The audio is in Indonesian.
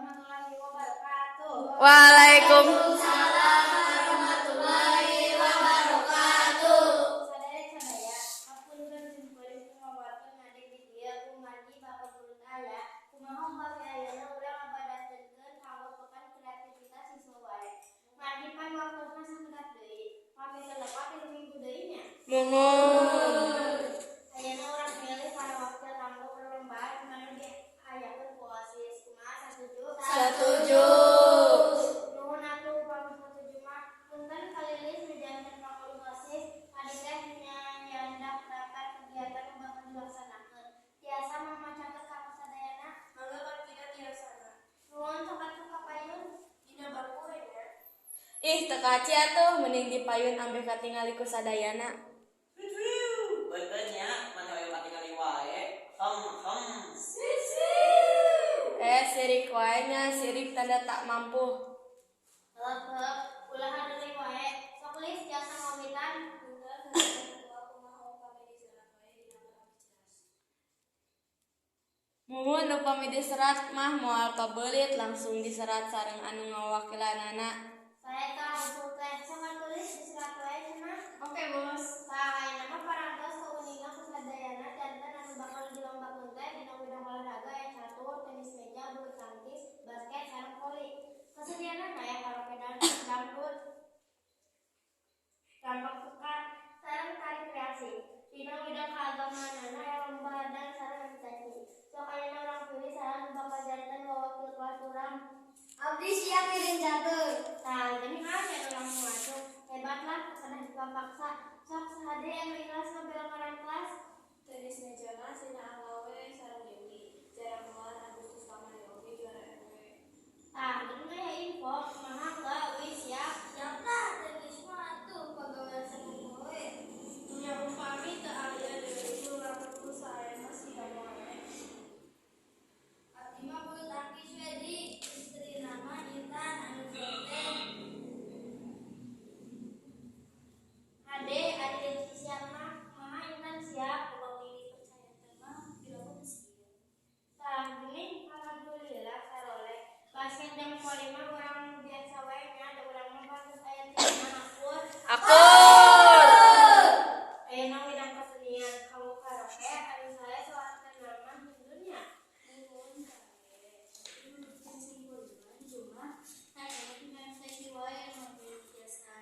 warahmatullahi wabarakatuh. Waalaikumsalam warahmatullahi wabarakatuh. Sadaya, hapunten simkuring kumawakeun ngade di dieu kumargi Bapak Guru taya. Kumaha umpami ayeuna urang ngabadastenkeun kanggo pekan kreativitas siswa wae. Margi pan waktuna sakedap deui. Pami telepat di minggu deui nya. Mohon. Ayeuna urang milih para wakil kanggo perlombaan manu diayakeun ku OSIS. Kumaha satuju? Setuju. Nuhun atuh upami setuju mah punten kalilis mijanten panguluh OSIS adi teh nyandak dapat kegiatan nu bakal dilaksanakeun. Tiasa mamacakeun ka kasadayana mangga pan kita tiasana. Nuhun sok atuh kapayun dina bakuring ya. Ih, teu kaci atuh mending dipayun ambe katingali ku sadayana. Beunteun nya, mah hoyong katingali wae. Sirik wae nya, sirik tanda tak mampu. Heuh, ulah hadeui wae. Sok lis tiasa pamitan. Punten ketua kumaha upami diserat wae dina urang jelas. Muhun upami diserat mah moal pabeulit langsung diserat sareng anu ngawakilanana. Saya tahu teh sok tulis diserat wae cenah. Oke, Bos. Tah ayeuna mah